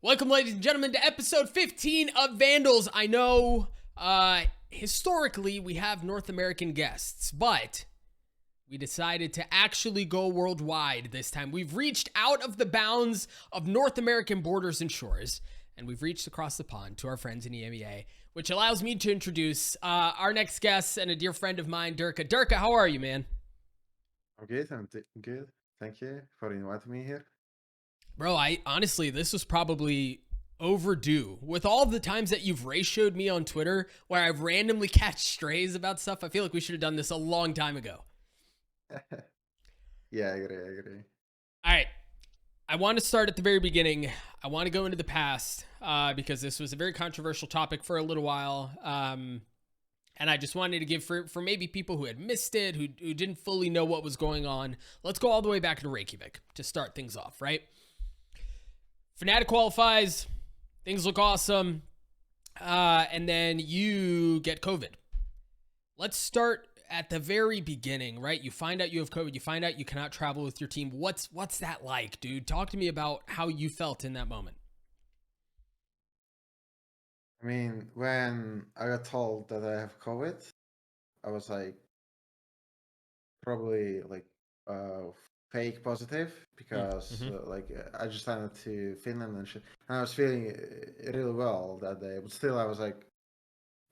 Welcome, ladies and gentlemen, to episode 15 of Vandals. I know, historically, we have North American guests, but we decided to actually go worldwide this time. We've reached out of the bounds of North American borders and shores, and we've reached across the pond to our friends in EMEA, which allows me to introduce our next guest and a dear friend of mine, Derke. Derke, how are you, man? I'm good. I'm good. Thank you for inviting me here. Bro, I honestly, this was probably overdue. With all the times that you've ratioed me on Twitter where I've randomly catch strays about stuff, I feel like we should have done this a long time ago. Yeah, I agree. All right. I want to start at the very beginning. I want to go into the past because this was a very controversial topic for a little while. And I just wanted to give for maybe people who had missed it, who didn't fully know what was going on. Let's go all the way back to Reykjavik to start things off, right? Fnatic qualifies, things look awesome, and then you get COVID. Let's start at the very beginning, right? You find out you have COVID, you find out you cannot travel with your team. What's that like, dude? Talk to me about how you felt in that moment. I mean, when I got told that I have COVID, I was like, probably like fake positive because I just landed to Finland and shit, and I was feeling really well that day. But still, I was like,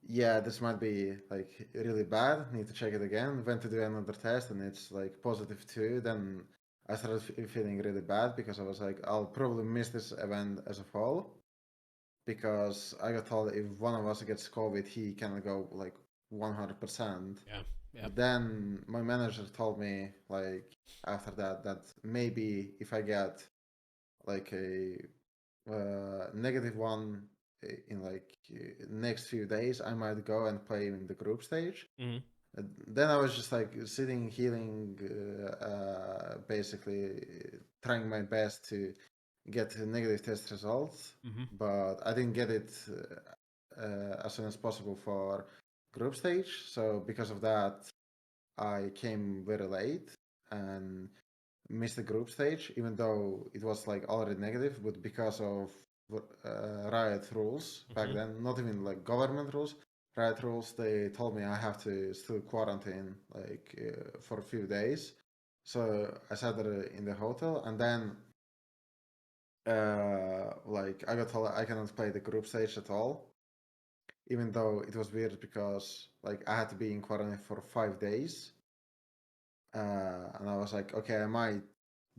yeah, this might be like really bad. Need to check it again. Went to do another test, and it's like positive too. Then I started feeling really bad because I was like, I'll probably miss this event as a whole. Because I got told if one of us gets COVID, he can go like 100%. Yeah. But then my manager told me like after that maybe if I get like a negative one in like next few days, I might go and play in the group stage. Mm-hmm. Then I was just like sitting, healing, basically trying my best to get negative test results, but I didn't get it as soon as possible for group stage. So because of that, I came very late and missed the group stage, even though it was like already negative. But because of riot rules back then, not even like government rules, riot rules, they told me I have to still quarantine like for a few days. So I sat there in the hotel, and then like I got told I cannot play the group stage at all, even though it was weird because like I had to be in quarantine for 5 days, and I was like, okay, I might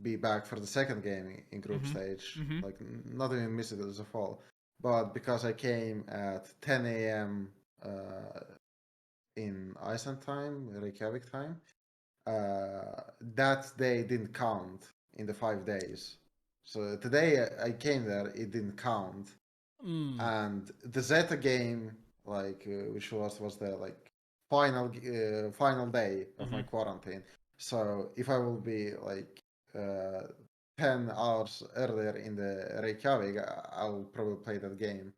be back for the second game in group stage, like not even miss it as a fall, but because I came at 10 a.m. In Iceland time, Reykjavik time, that day didn't count in the 5 days. So today I came there, it didn't count. And the Zeta game, like which was the like final day of my quarantine. So if I will be like 10 hours earlier in the Reykjavik, I'll probably play that game.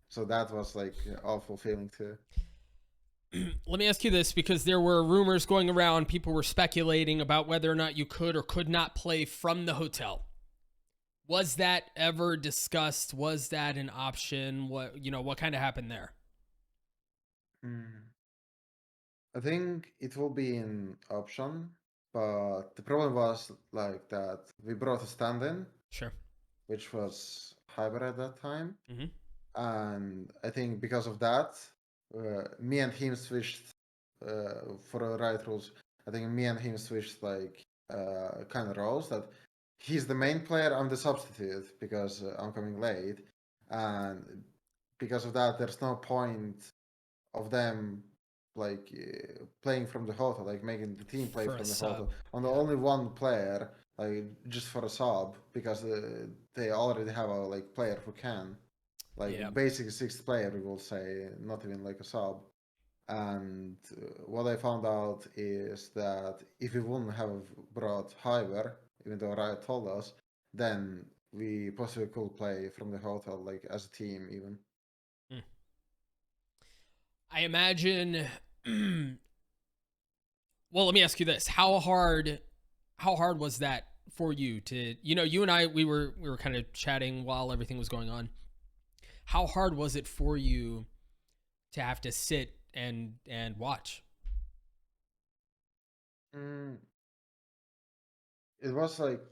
So that was like an awful feeling too. Let me ask you this, because there were rumors going around, people were speculating about whether or not you could or could not play from the hotel. Was that ever discussed? Was that an option? What kind of happened there? I think it will be an option, but the problem was like that we brought a stand-in, Sure, which was hybrid at that time, and I think because of that, me and him switched for riot rules. I think me and him switched like kind of roles that he's the main player, I'm the substitute because I'm coming late, and because of that, there's no point of them like playing from the hotel, like making the team play for from the sub. hotel on the only one player, like just for a sub, because they already have a like player who can, like basic sixth player, we will say, not even like a sub. And what I found out is that if we wouldn't have brought Hyber, even though Riot told us, then we possibly could play from the hotel, like as a team even. I imagine. Well, let me ask you this: how hard was that for you to, you and I, we were kind of chatting while everything was going on. How hard was it for you to have to sit and watch? It was like,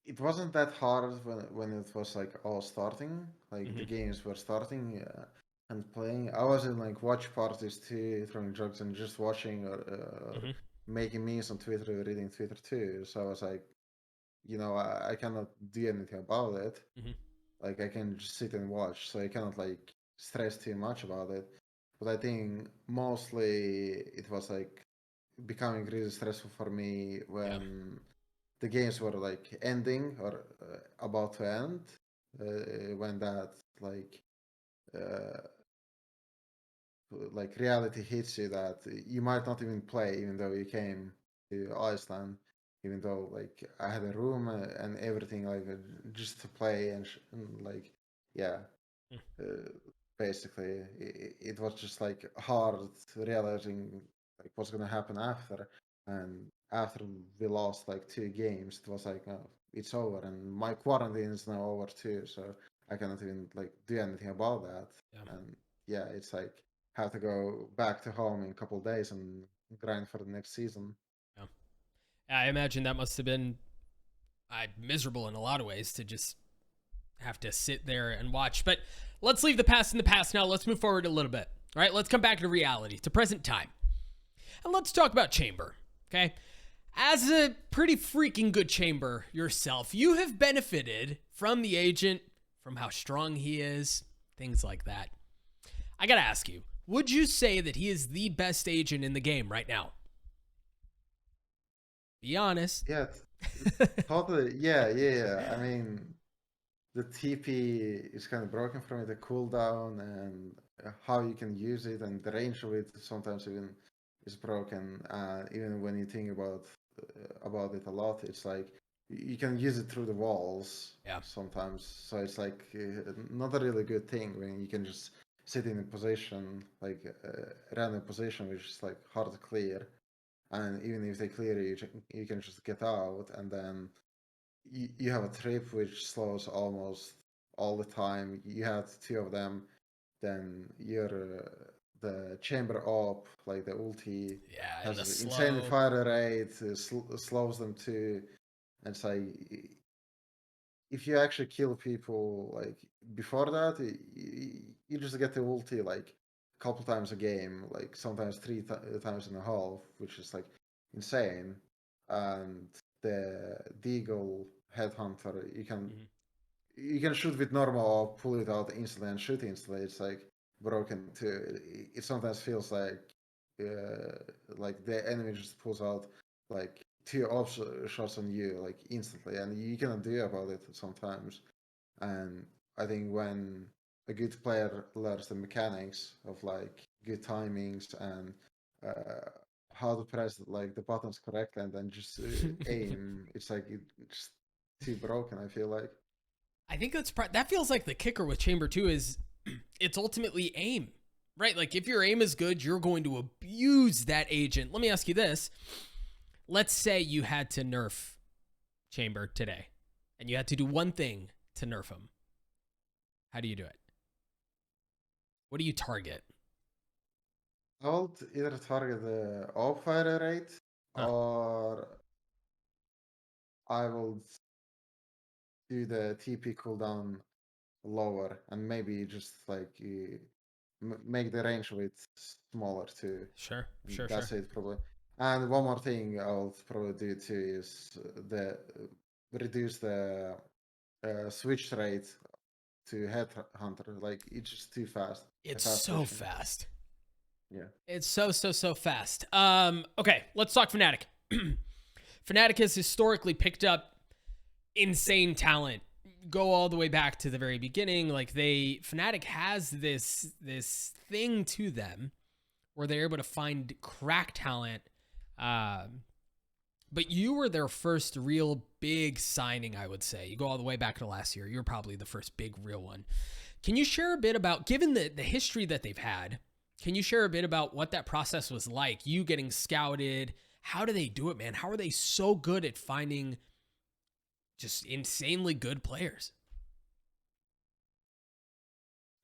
it wasn't that hard when it was like all starting, like the games were starting and playing. I was in like watch parties too, throwing drugs and just watching or making memes on Twitter, reading Twitter too. So I was like, I cannot do anything about it. Like I can just sit and watch, so I cannot like stress too much about it. But I think mostly it was like becoming really stressful for me when the games were like ending or about to end, when that like reality hits you that you might not even play, even though you came to Iceland, even though like I had a room and everything, like just to play and like basically it was just like hard realizing like what's gonna happen after. And after we lost like 2 games, it was like, oh, it's over, and my quarantine is now over too, so I cannot even like do anything about that. And it's like have to go back to home in a couple of days and grind for the next season. I imagine that must have been miserable in a lot of ways to just have to sit there and watch. But let's leave the past in the past now. Let's move forward a little bit. All right, let's come back to reality, to present time. And let's talk about Chamber, okay? As a pretty freaking good Chamber yourself, you have benefited from the agent, from how strong he is, things like that. I gotta ask you, would you say that he is the best agent in the game right now? Be honest. Yeah, totally. Yeah. I mean, the TP is kind of broken from it, the cooldown and how you can use it, and the range of it sometimes even is broken. Even when you think about it a lot, it's like you can use it through the walls sometimes. So it's like not a really good thing when you can just sit in a position, like a random position, which is like hard to clear. And even if they clear you can just get out, and then you have a trip which slows almost all the time. You had 2 of them, then the chamber op, like the ulti, has an insane fire rate, slows them too. And it's like, if you actually kill people like before that, you just get the ulti like a couple times a game, like sometimes 3 times in a half, which is like insane. And the Deagle headhunter, you can shoot with normal or pull it out instantly and shoot instantly. It's like broken too. It sometimes feels like the enemy just pulls out like 2 shots on you like instantly, and you cannot do about it sometimes. And I think when a good player learns the mechanics of like good timings and how to press like the buttons correctly and then just aim, it's like it's too broken, I feel like. I think that feels like the kicker with Chamber 2 is it's ultimately aim, right? Like if your aim is good, you're going to abuse that agent. Let me ask you this. Let's say you had to nerf Chamber today and you had to do one thing to nerf him. How do you do it? What do you target? I will either target the Alfajer rate or I will do the TP cooldown lower and maybe just like make the range of it smaller too. Sure. That's it probably. And one more thing I'll probably do too is reduce the switch rate to headhunter. Like it's just too fast. It's so fast. Yeah. It's so fast. Okay, let's talk Fnatic. Fnatic has historically picked up insane talent. Go all the way back to the very beginning. Like Fnatic has this thing to them where they're able to find crack talent. But you were their first real big signing, I would say. You go all the way back to last year. You're probably the first big real one. Can you share a bit about, given the history that they've had, can you share a bit about what that process was like? You getting scouted, How do they do it, man? How are they so good at finding just insanely good players?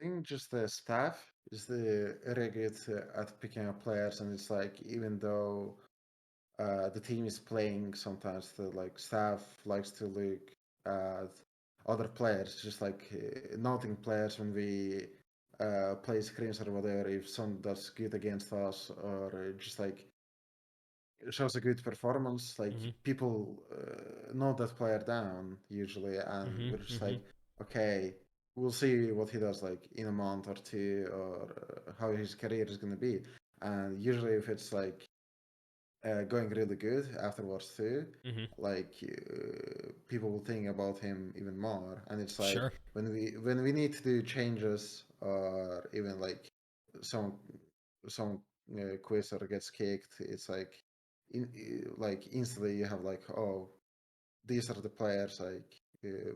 I think just the staff is the really good at picking up players, and it's like even though the team is playing, sometimes the like staff likes to look at other players, just like noting players when we play scrims or whatever. If someone does good against us, or just like shows a good performance, like people note that player down usually, and we're just like, okay, we'll see what he does like in a month or two, or how his career is gonna be. And usually, if it's like going really good afterwards too, like people will think about him even more. And it's like Sure. when we need to do changes, or even like some quiz or gets kicked, it's like like instantly you have like, oh, these are the players, like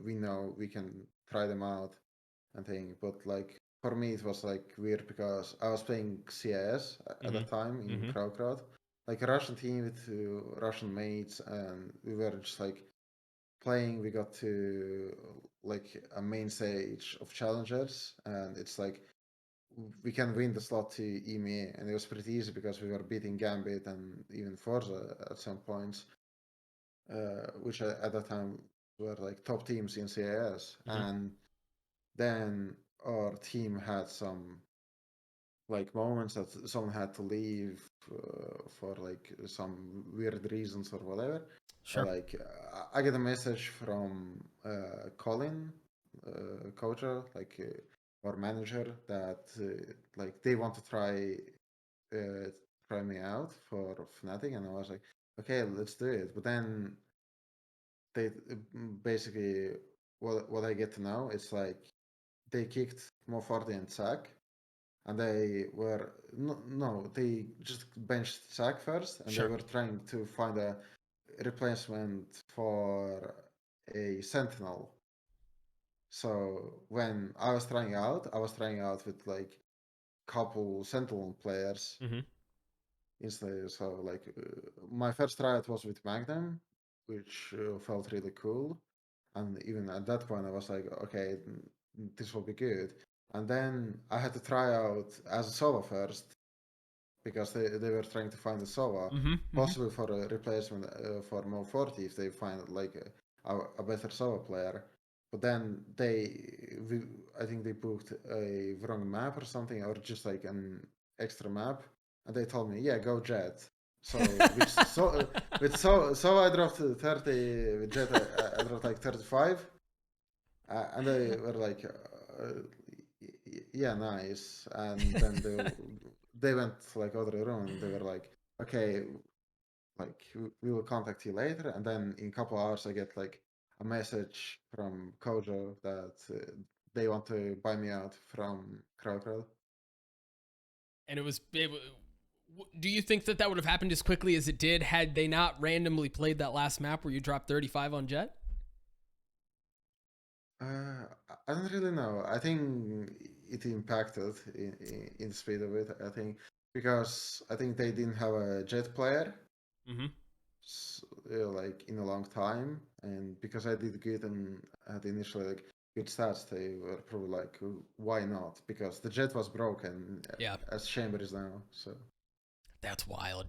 we know we can try them out and thing. But like for me it was like weird because I was playing CIS at the time in Crowd, like a Russian team with Russian mates, and we were just like playing. We got to like a main stage of challengers, and it's like we can win the slot to EMEA, and it was pretty easy because we were beating Gambit and even Forza at some points, which at that time were like top teams in CIS. And then our team had some like moments that someone had to leave for like some weird reasons or whatever. Sure. Like I get a message from Colin, coach, like our manager, that like they want to try me out for Fnatic, and I was like, okay, let's do it. But then they basically what I get to know, it's like they kicked Mofordi and Sack, and they were no, they just benched Sack first, and they were trying to find a replacement for a Sentinel. So when I was trying out with like couple Sentinel players instead. So like my first tryout was with Magnum, which felt really cool, and even at that point I was like, okay, this will be good. And then I had to try out as a solo first, because they were trying to find a solo, possibly for a replacement for Mo 40 if they find like a better solo player. But then I think they booked a wrong map or something, or just like an extra map, and they told me, yeah, go Jet. So so I dropped 30 with Jet. I dropped like 35, and they were like, yeah, nice. And then they went like other room, and they were like, okay, like we will contact you later. And then in a couple hours I get like a message from Kojo that they want to buy me out from Crowd. And do you think that would have happened as quickly as it did had they not randomly played that last map where you dropped 35 on Jet? I don't really know. I think it impacted in the speed of it. I think because I think they didn't have a Jet player, like in a long time, and because I did good and had initially like good stats, they were probably like, why not? Because the Jet was broken, as Chamber is now. So that's wild.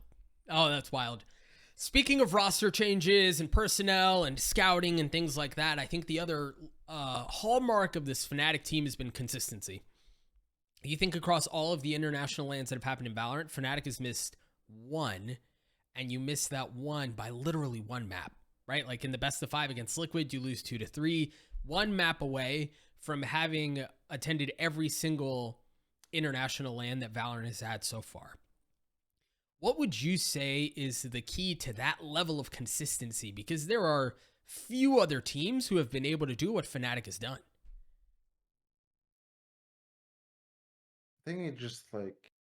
Oh, that's wild. Speaking of roster changes and personnel and scouting and things like that, I think the other hallmark of this Fnatic team has been consistency. You think across all of the international lands that have happened in Valorant, Fnatic has missed one, and you missed that one by literally one map, right? Like in the best of 5 against Liquid, you lose 2-3, one map away from having attended every single international land that Valorant has had so far. What would you say is the key to that level of consistency? Because there are few other teams who have been able to do what Fnatic has done. I think it's just like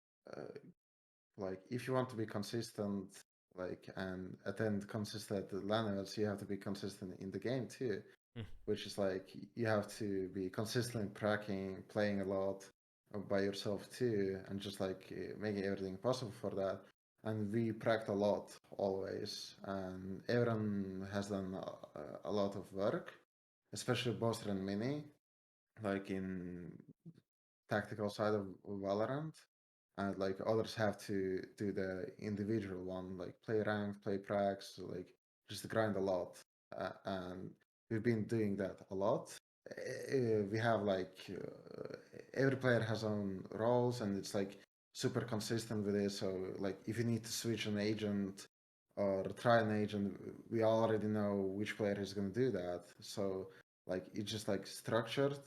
if you want to be consistent, like and attend consistent levels, you have to be consistent in the game too. Which is like you have to be consistent tracking, playing a lot by yourself too, and just like making everything possible for that. And we practiced a lot always, and everyone has done a lot of work, especially Boaster and Mini, like in tactical side of Valorant, and like others have to do the individual one, like play rank, play prax, like just grind a lot, and we've been doing that a lot. We have like every player has own roles, and it's like super consistent with it. So like if you need to switch an agent or try an agent, we already know which player is going to do that. So like it's just like structured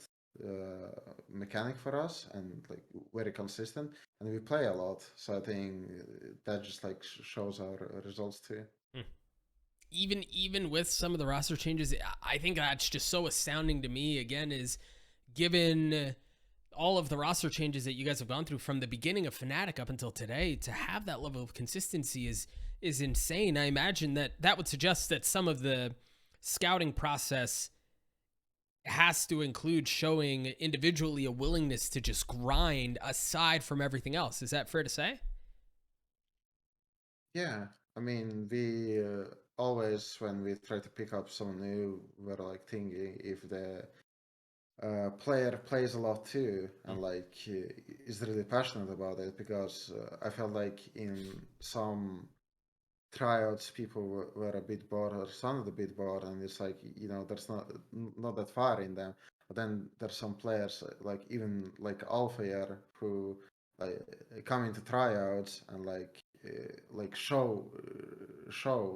mechanic for us, and like very consistent, and we play a lot. So I think that just like shows our results too. Even with some of the roster changes, I think that's just so astounding to me. Again, is given all of the roster changes that you guys have gone through from the beginning of Fnatic up until today, to have that level of consistency is insane. I imagine that would suggest that some of the scouting process has to include showing individually a willingness to just grind aside from everything else. Is that fair to say? Yeah, I mean, we always, when we try to pick up someone new, we're like thinking if the player plays a lot too, and like is really passionate about it, because I felt like in some tryouts people were a bit bored or sounded a bit bored, and it's like, you know, there's not that far in them. But then there's some players like even like Alfajer who like come into tryouts and like show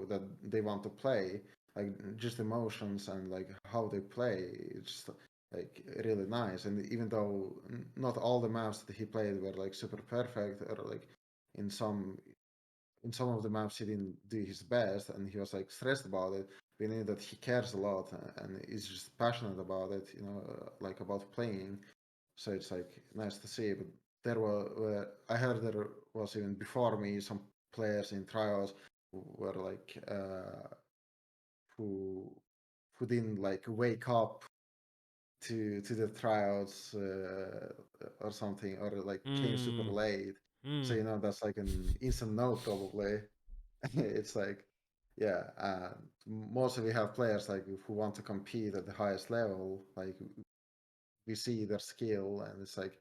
that they want to play, like just emotions and like how they play. It's like really nice. And even though not all the maps that he played were like super perfect, or like in some in some of the maps he didn't do his best and he was like stressed about it, we knew that he cares a lot and is just passionate about it, you know, like about playing. So it's like nice to see. But there were I heard there was even before me some players in trials who were like who didn't like wake up to the tryouts or something, or like came super late. So you know that's like an instant no probably. It's like, yeah, mostly we have players like who want to compete at the highest level. Like we see their skill, and it's like,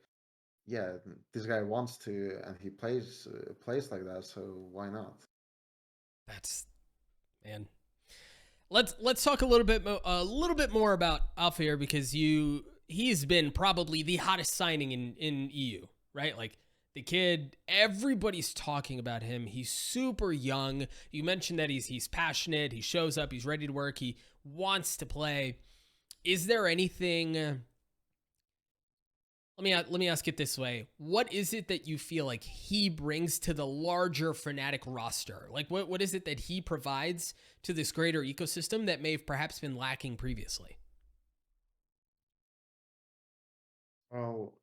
yeah, this guy wants to, and he plays like that. So why not? That's, man. Let's talk a little bit more about Alfajer, because he's been probably the hottest signing in EU, right? Like the kid, everybody's talking about him. He's super young. You mentioned that he's passionate. He shows up. He's ready to work. He wants to play. Is there anything? Let me ask it this way. What is it that you feel like he brings to the larger Fnatic roster? Like what is it that he provides to this greater ecosystem that may have perhaps been lacking previously? Well,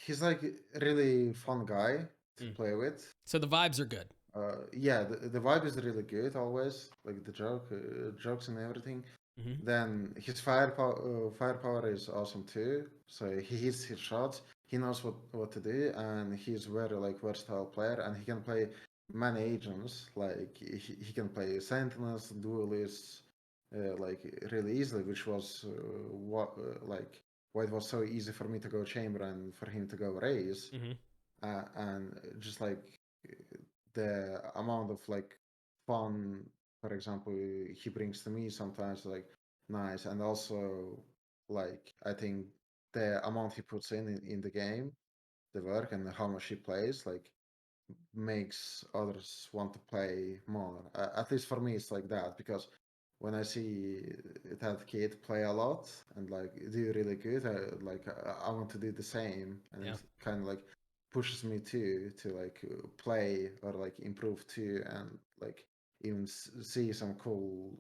he's like a really fun guy to play with. So the vibes are good. Yeah, the vibe is really good always, like the jokes and everything. Then his firepower is awesome too. So he hits his shots. He knows what to do, and he's very like versatile player, and he can play many agents. Like he can play sentinels, duelists, like really easily, which was like why it was so easy for me to go chamber and for him to go raise. And just like the amount of like fun, for example, he brings to me sometimes, like nice. And also like I think the amount he puts in the game, the work and how much he plays, like makes others want to play more. At least for me it's like that, because when I see that kid play a lot and like do really good, I want to do the same, and it kind of like pushes me too to like play or like improve too, and like even see some cool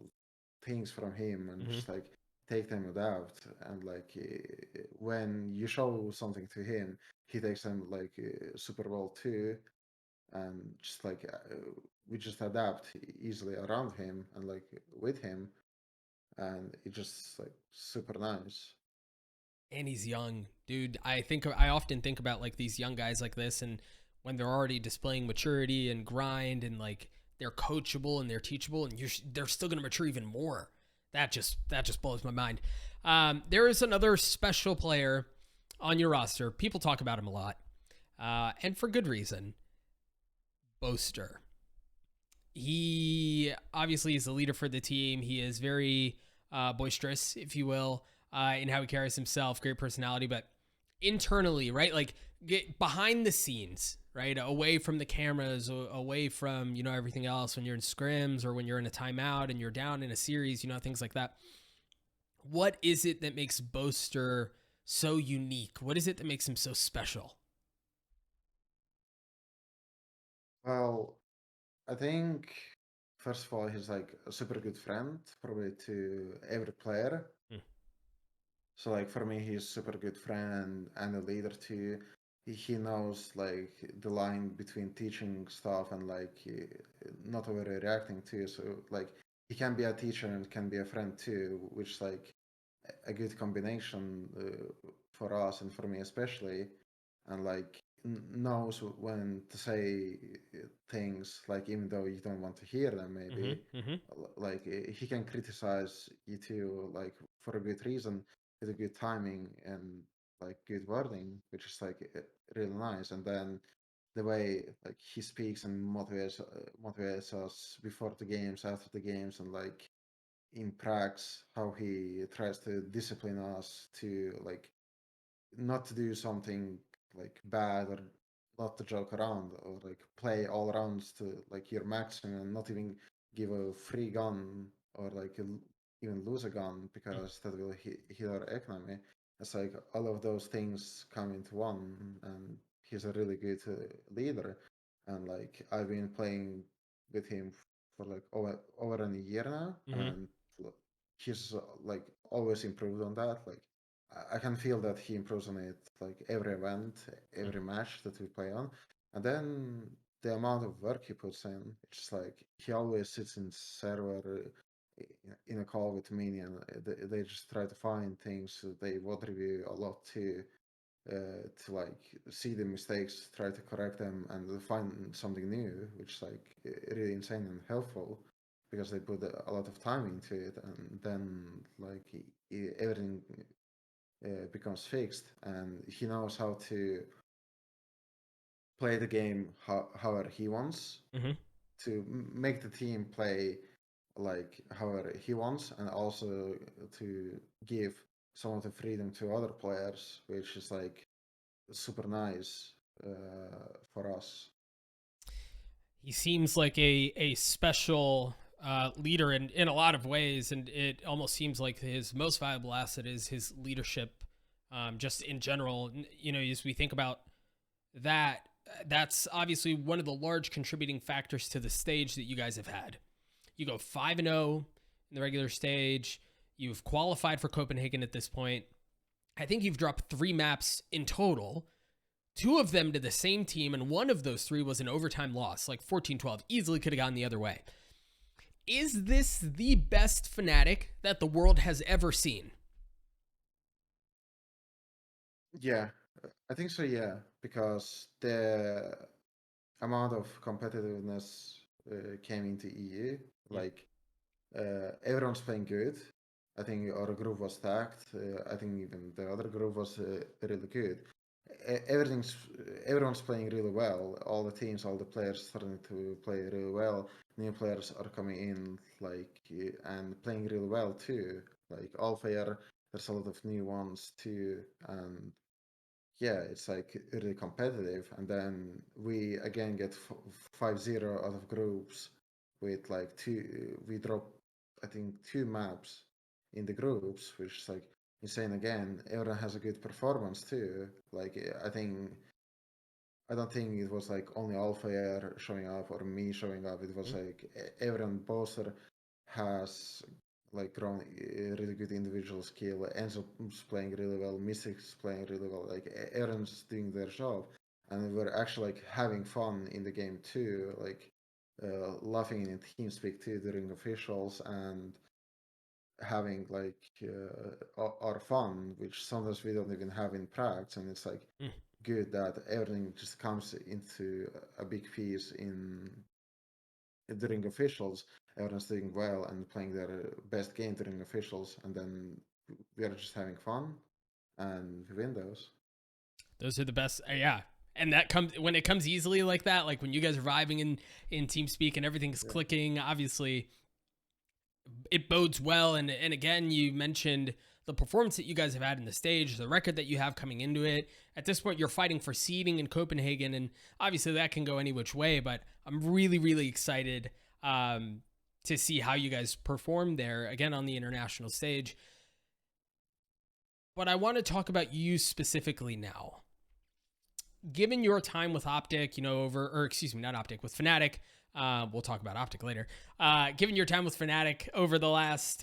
things from him, and just like take them adapt. And like when you show something to him, he takes them like super well too, and just like we just adapt easily around him and like with him, and it's just like super nice. And he's young, dude. I often think about like these young guys like this, and when they're already displaying maturity and grind and like they're coachable and they're teachable, and they're still going to mature even more. That just blows my mind. There is another special player on your roster. People talk about him a lot, and for good reason. Boaster. He obviously is the leader for the team. He is very boisterous, if you will, in how he carries himself. Great personality, but internally, right? Like get behind the scenes, right? Away from the cameras, away from, everything else when you're in scrims or when you're in a timeout and you're down in a series, things like that. What is it that makes Boaster so unique? What is it that makes him so special? Well, I think first of all, he's like a super good friend, probably to every player. So like for me, he's a super good friend and a leader too. He knows like the line between teaching stuff and like not overreacting too. So like he can be a teacher and can be a friend too, which is like a good combination for us and for me especially. And like knows when to say things, like even though you don't want to hear them maybe. Like he can criticize you too, like for a good reason, with a good timing and like good wording, which is like really nice. And then the way like he speaks and motivates us before the games, after the games, and like in practice, how he tries to discipline us to like not to do something like bad, or not to joke around, or like play all rounds to like your maximum, and not even give a free gun, or like even lose a gun because that will hit our economy. It's like all of those things come into one, and he's a really good leader. And like I've been playing with him for like over a year now, and he's like always improved on that. Like I can feel that he improves on it like every event, every match that we play on. And then the amount of work he puts in, it's like he always sits in server in a call with me, and they just try to find things. They would review a lot too, to like see the mistakes, try to correct them, and find something new, which is like really insane and helpful because they put a lot of time into it, and then like everything becomes fixed, and he knows how to play the game however he wants, to make the team play like however he wants, and also to give some of the freedom to other players, which is like super nice for us. He seems like a special leader in a lot of ways, and it almost seems like his most valuable asset is his leadership, just in general. As we think about that, that's obviously one of the large contributing factors to the stage that you guys have had. You go 5-0 in the regular stage. You've qualified for Copenhagen at this point. I think you've dropped 3 maps in total, 2 of them to the same team, and one of those 3 was an overtime loss, like 14-12. Easily could have gone the other way. Is this the best Fnatic that the world has ever seen? Yeah, I think so, yeah, because the amount of competitiveness came into EU. Like everyone's playing good. I think our group was stacked. I think even the other group was really good. Everyone's playing really well. All the teams, all the players starting to play really well. New players are coming in like and playing really well too. Like Alfajer, there's a lot of new ones too, and yeah, it's like really competitive. And then we again get 5-0 out of groups with like we drop, I think, 2 maps in the groups, which is like insane again. Everyone has a good performance too. Like I don't think it was like only Alfajer showing up or me showing up. It was like everyone. Boaster has like grown really good individual skill. Enzo's playing really well. Mystic's playing really well. Like everyone's doing their job, and we're actually like having fun in the game too. Like laughing in TeamSpeak too during officials, and having like our fun, which sometimes we don't even have in practice. And it's like good that everything just comes into a big piece during officials, everyone's doing well and playing their best game during officials, and then we are just having fun and we win those. Those are the best. Yeah. And that comes when it comes easily like that, like when you guys are vibing in TeamSpeak and everything's clicking, obviously it bodes well. And again, you mentioned the performance that you guys have had in the stage, the record that you have coming into it. At this point, you're fighting for seeding in Copenhagen, and obviously that can go any which way, but I'm really, really excited to see how you guys perform there, again, on the international stage. But I want to talk about you specifically now. Given your time with OpTic, not OpTic, with Fnatic, we'll talk about OpTic later. Given your time with Fnatic over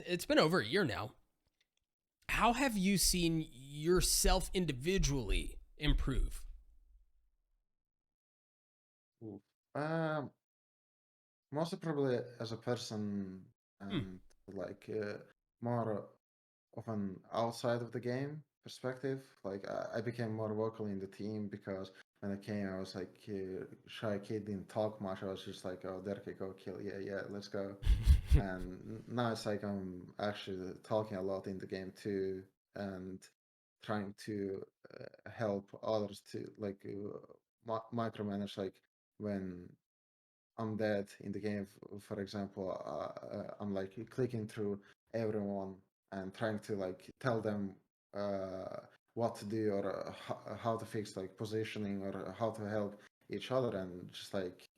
it's been over a year now, how have you seen yourself individually improve? Mostly probably as a person and more of an outside of the game perspective. Like I became more vocal in the team because when I came, I was like shy kid, didn't talk much. I was just like, oh, Derke, go kill, yeah, let's go. And now it's like I'm actually talking a lot in the game too, and trying to help others to like micromanage. Like when I'm dead in the game, for example, I'm like clicking through everyone and trying to like tell them what to do or how to fix like positioning or how to help each other, and just like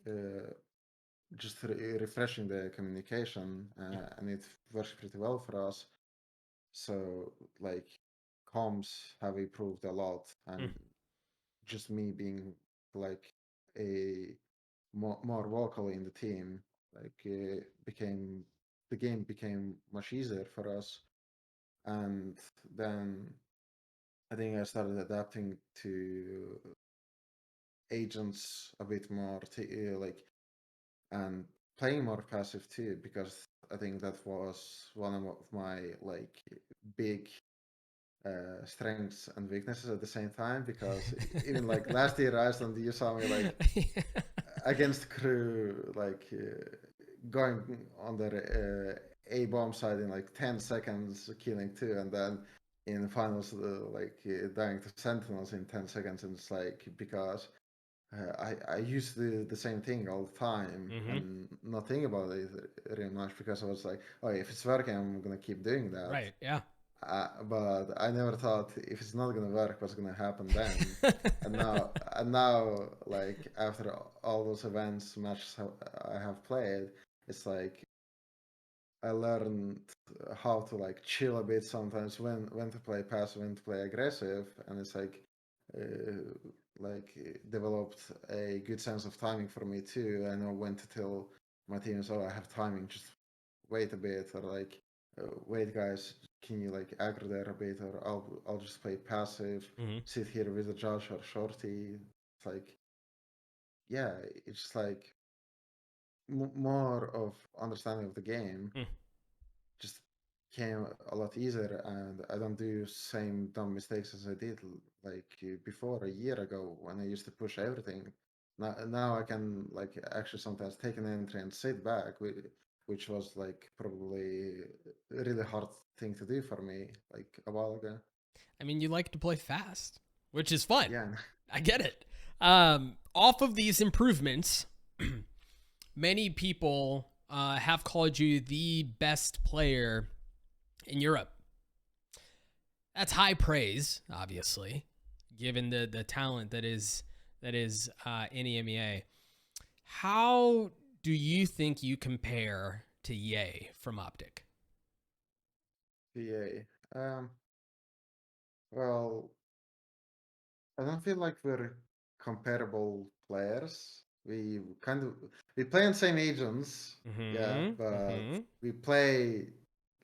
refreshing the communication, and it works pretty well for us. So like comms have improved a lot, and just me being like a more vocal in the team, like the game became much easier for us. And then I think I started adapting to agents a bit more, like, and playing more passive too, because I think that was one of my like big strengths and weaknesses at the same time. Because even like last year Iceland, you saw me like against crew, like going on the A bomb side in like 10 seconds, killing two, and then in the finals, dying to Sentinels in 10 seconds. And it's like, because I used to do the same thing all the time and not think about it really much, because I was like, oh, if it's working, I'm gonna keep doing that. Right, yeah. But I never thought if it's not gonna work, what's gonna happen then. and now, like after all those events, matches I have played, it's like I learned how to like chill a bit sometimes, when to play passive, when to play aggressive, and it's like developed a good sense of timing for me too. I know when to tell my teams, oh, I have timing, just wait a bit, or like wait guys, can you like aggro there a bit, or I'll just play passive, sit here with a judge or shorty. It's like, yeah, it's just like more of understanding of the game just came a lot easier, and I don't do same dumb mistakes as I did like before a year ago when I used to push everything. Now I can like actually sometimes take an entry and sit back, which was like probably a really hard thing to do for me like a while ago. I mean, you like to play fast, which is fun. Yeah. I get it. Off of these improvements, many people have called you the best player in Europe. That's high praise, obviously, given the talent that is in EMEA. How do you think you compare to Ye from OpTic? Yay. Well, I don't feel like we're comparable players. We play on same agents, yeah, but we play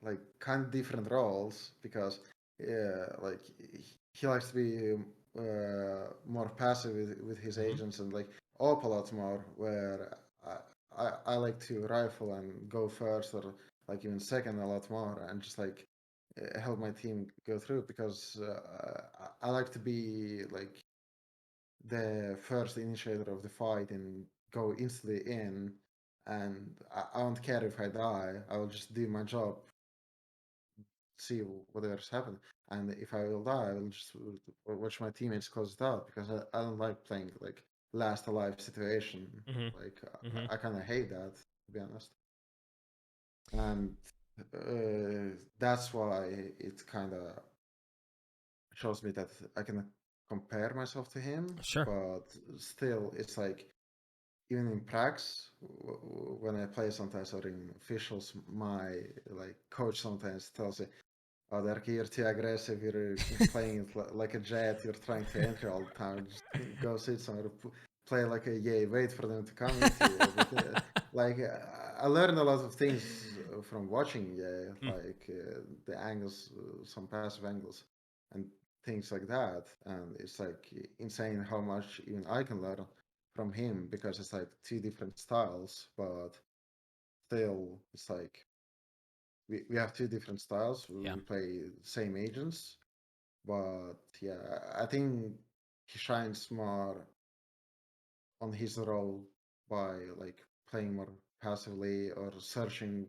like kind of different roles, because like he likes to be more passive with his agents, and like op a lot more, where I like to rifle and go first, or like even second a lot more, and just like help my team go through, because I like to be like the first initiator of the fight and go instantly in, and I don't care if I die. I will just do my job, see whatever's happened, and if I will die, I will just watch my teammates close it out because I don't like playing like last alive situation. Like I kind of hate that, to be honest, and that's why it kind of shows me that I can compare myself to him. Sure. But still, it's like even in pracs, when I play sometimes or in officials, my like coach sometimes tells me, "Oh, Derke, you're too aggressive. You're playing it like a jet. You're trying to enter all the time. Just go sit somewhere, play like a yay. Wait for them to come into you." But, I learned a lot of things from watching like the angles, some passive angles, and things like that. And it's like insane how much even I can learn from him because it's like two different styles, but still, it's like we have two different styles. Yeah. We play same agents, but yeah, I think he shines more on his role by like playing more passively or searching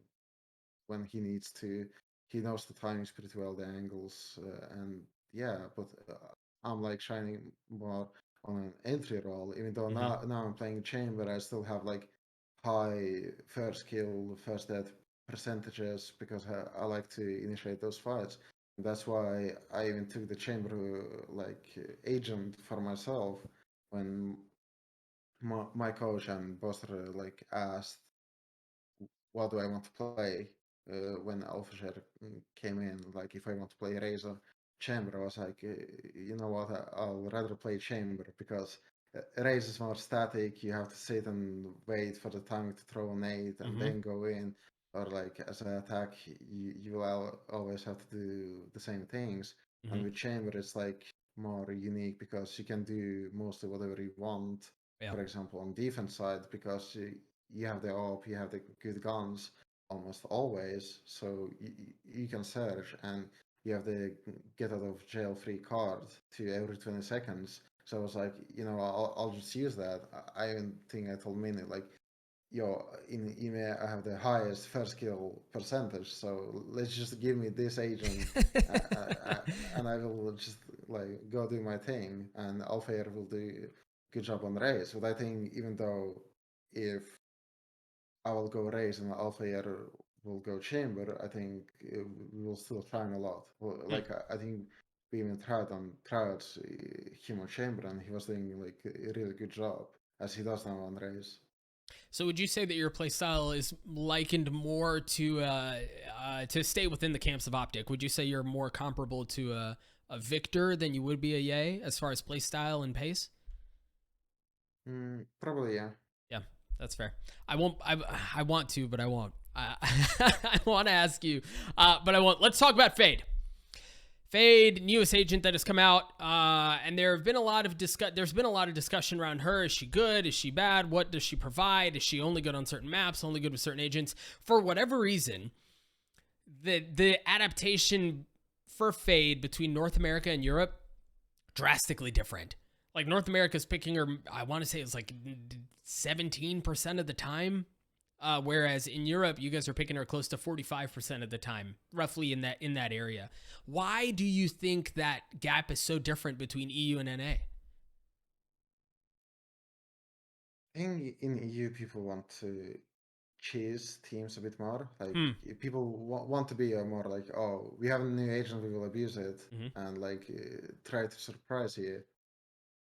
when he needs to. He knows the timings pretty well, the angles, and yeah. But I'm like shining more on an entry role, even though now I'm playing chamber. I still have like high first kill, first death percentages because I like to initiate those fights. And that's why I even took the chamber agent for myself when my coach and Boaster like asked what do I want to play when Alfajer came in. Like if I want to play Razor Chamber, I was like, you know what, I'll rather play Chamber because Razor is more static. You have to sit and wait for the timing to throw an 8 and then go in. Or like as an attack, you will always have to do the same things. And with Chamber, it's like more unique because you can do mostly whatever you want. Yeah. For example, on defense side, because you have the AWP, you have the good guns almost always, so you can search and you have the get out of jail free card to every 20 seconds. So I was like, I'll just use that. I even think I told Minnie, like, yo, in email I have the highest first kill percentage, so let's just give me this agent and I will just like go do my thing, and Alfajer will do good job on race. But I think even though if I will go race and Alfajer will go chamber, I think we will still shine a lot. Like I think we even tried him on chamber, and he was doing like a really good job as he does now on race. So would you say that your playstyle is likened more to stay within the camps of OpTic? Would you say you're more comparable to a Victor than you would be a Yay as far as playstyle and pace? Probably, yeah. Yeah, that's fair. I won't. I want to, but I won't. I want to ask you, but I won't. Let's talk about Fade. Fade, newest agent that has come out, and there's been a lot of discussion around her. Is she good? Is she bad? What does she provide? Is she only good on certain maps? Only good with certain agents? For whatever reason, the adaptation for Fade between North America and Europe drastically different. Like North America's picking her, I want to say it's like 17% of the time. Whereas in Europe, you guys are picking her close to 45% of the time, roughly in that area. Why do you think that gap is so different between EU and NA? I think in EU people want to cheese teams a bit more. Like people want to be more like, oh, we have a new agent, we will abuse it, and like try to surprise you,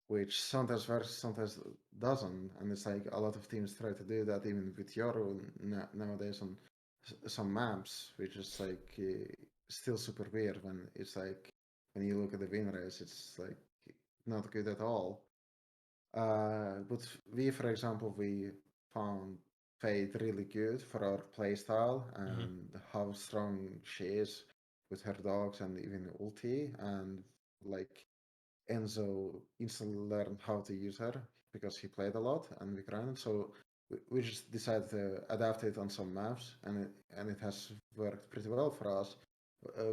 which sometimes works, sometimes doesn't. And it's like a lot of teams try to do that even with Yoru nowadays on some maps, which is like still super weird when it's like when you look at the win race, it's like not good at all. But we, for example, we found Fade really good for our playstyle and how strong she is with her dogs and even ulti. And like Enzo instantly learned how to use her because he played a lot and we grinded. So we just decided to adapt it on some maps, and it has worked pretty well for us.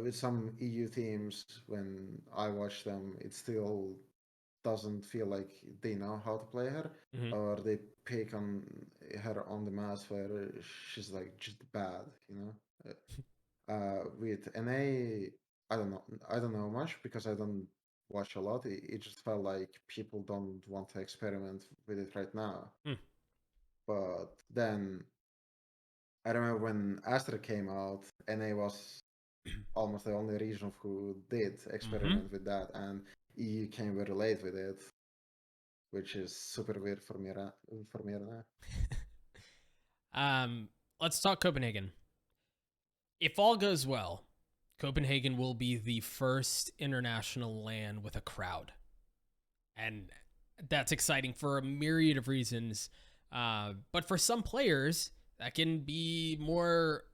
With some EU teams, when I watch them, it's still doesn't feel like they know how to play her, or they pick on her on the mass where she's like just bad, you know. With NA, I don't know much because I don't watch a lot. It just felt like people don't want to experiment with it right now. But then I remember when Astra came out, NA was almost the only region who did experiment with that, and EU came very late with it, which is super weird for me now. Let's talk Copenhagen. If all goes well, Copenhagen will be the first international LAN with a crowd. And that's exciting for a myriad of reasons. But for some players, that can be more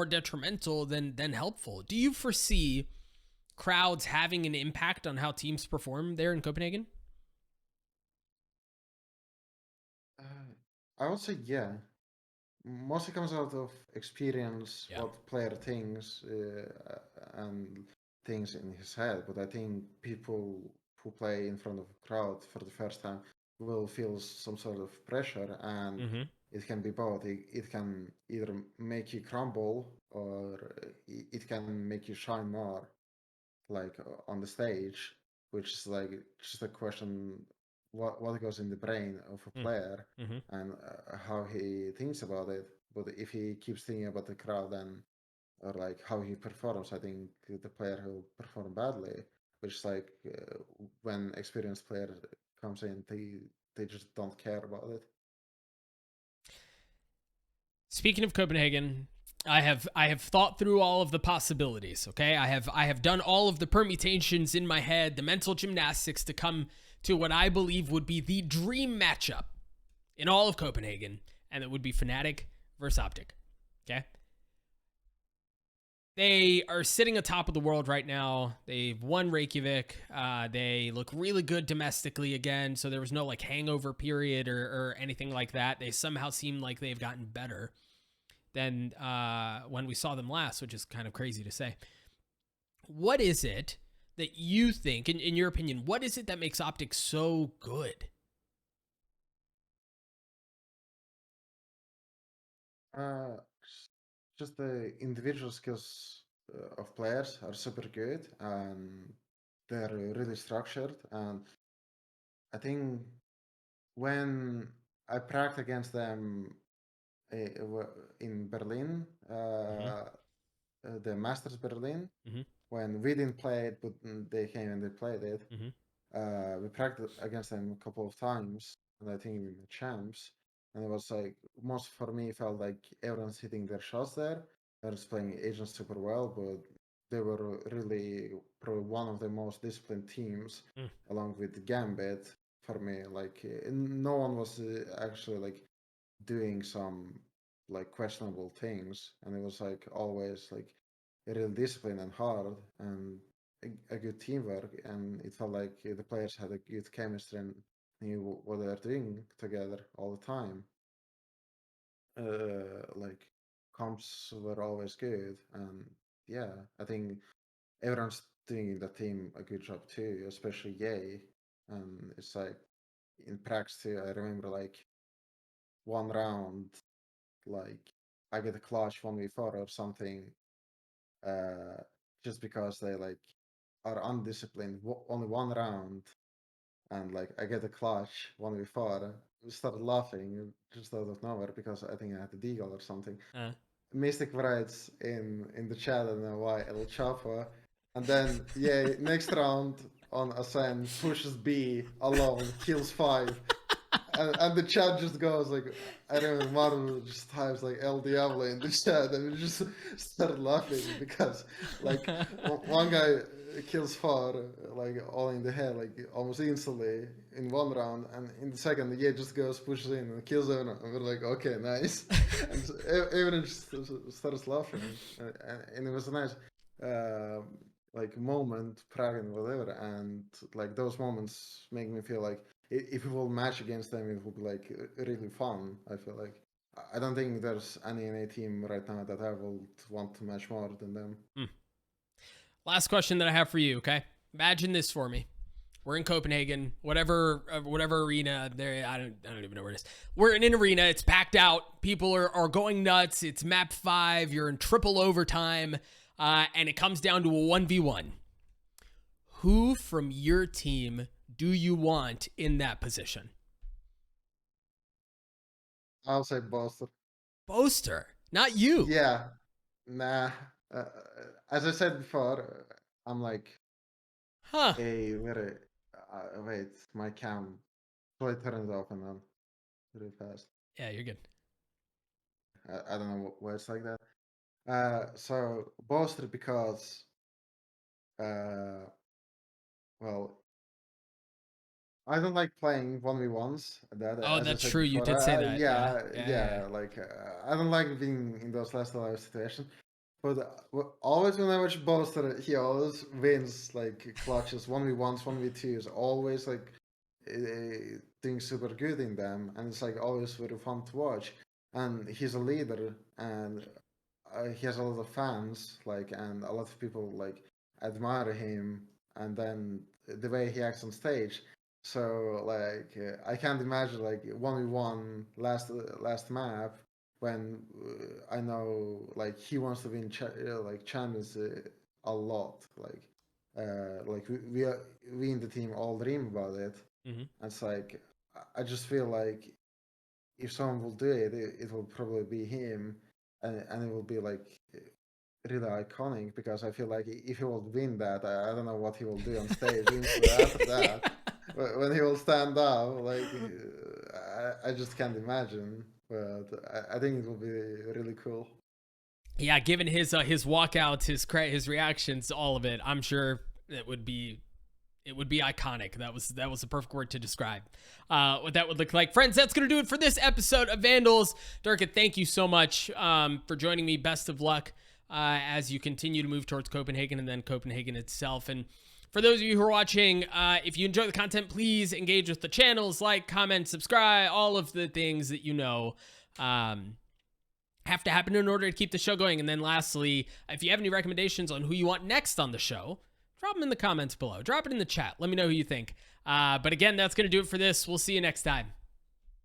detrimental than helpful. Do you foresee crowds having an impact on how teams perform there in Copenhagen? I would say yeah. Mostly comes out of experience, what player thinks and things in his head. But I think people who play in front of a crowd for the first time will feel some sort of pressure, and it can be both. It can either make you crumble or it can make you shine more, like on the stage, which is like just a question what goes in the brain of a player and how he thinks about it. But if he keeps thinking about the crowd and or like how he performs, I think the player will perform badly. Which is like when experienced player comes in, they just don't care about it. Speaking of Copenhagen, I have thought through all of the possibilities. Okay, I have done all of the permutations in my head, the mental gymnastics to come to what I believe would be the dream matchup in all of Copenhagen, and it would be Fnatic versus OpTic. Okay, they are sitting atop of the world right now. They've won Reykjavik. They look really good domestically again, so there was no like hangover period or anything like that. They somehow seem like they've gotten better than when we saw them last, which is kind of crazy to say. What is it that you think, in your opinion, what is it that makes OpTic so good? Just the individual skills of players are super good, and they're really structured. And I think when I practiced against them in Berlin, the Masters Berlin, when we didn't play it, but they came and they played it. We practiced against them a couple of times, and I think we were champs. And it was like, most for me, felt like everyone's hitting their shots there. Everyone's playing agents super well, but they were really probably one of the most disciplined teams, along with Gambit. For me, like no one was actually like doing some like questionable things, and it was like always like real discipline and hard and a good teamwork, and it felt like the players had a good chemistry and knew what they're doing together all the time. Like comps were always good, and yeah, I think everyone's doing in the team a good job too, especially Yay. And it's like in practice too, I remember like one round, like I get a clutch 1v4 or something, just because they like are undisciplined. Only one round, and like I get a clutch 1v4. We started laughing just out of nowhere because I think I had a deagle or something. Mystic writes in the chat, I don't know why, El Chapo, and then yeah, next round on Ascend pushes B alone, kills 5. And the chat just goes like, I remember Maru just types like El Diablo in the chat, and we just started laughing because like one guy kills 4 like all in the head like almost instantly in one round, and in the second yeah just goes pushes in and kills everyone, and we're like okay nice, and so everyone just starts laughing, and it was a nice like moment, bragging whatever, and like those moments make me feel like if we will match against them, it would be like really fun. I feel like I don't think there's any NA team right now that I would want to match more than them. Last question that I have for you. Okay, imagine this for me: We're in Copenhagen, whatever arena there. I don't even know where it is. We're in an arena. It's packed out. People are going nuts. It's map 5. You're in triple overtime, and it comes down to a 1v1. Who from your team do you want in that position? I'll say Boaster. Boaster, not you. Yeah, nah. As I said before, I'm like, hey, wait, my cam. So I turned it off and on really fast. Yeah, you're good. I don't know why it's like that. So Boaster because, well, I don't like playing 1v1s. Oh, that's true. You did say that. Yeah. Like, I don't like being in those last alive situations. But always when I watch Boaster, he always wins, like, clutches, 1v1s, 1v2s, always, like, doing super good in them. And it's, like, always very fun to watch. And he's a leader, and he has a lot of fans, like, and a lot of people, like, admire him. And then the way he acts on stage. So like I can't imagine like 1v1 last map when I know like he wants to win like champions a lot. Like we in the team all dream about it. Mm-hmm. And it's like I just feel like if someone will do it, it will probably be him, and it will be like really iconic because I feel like if he will win that, I don't know what he will do on stage after that. When he will stand up, like I just can't imagine. But I think it will be really cool. Yeah, given his walkouts, his reactions, all of it, I'm sure it would be iconic. That was the perfect word to describe what that would look like. Friends, that's gonna do it for this episode of Vandals. Derke, thank you so much for joining me. Best of luck as you continue to move towards Copenhagen and then Copenhagen itself. And for those of you who are watching, if you enjoy the content, please engage with the channels, like, comment, subscribe, all of the things that you know have to happen in order to keep the show going. And then lastly, if you have any recommendations on who you want next on the show, drop them in the comments below. Drop it in the chat. Let me know who you think. But again, that's going to do it for this. We'll see you next time.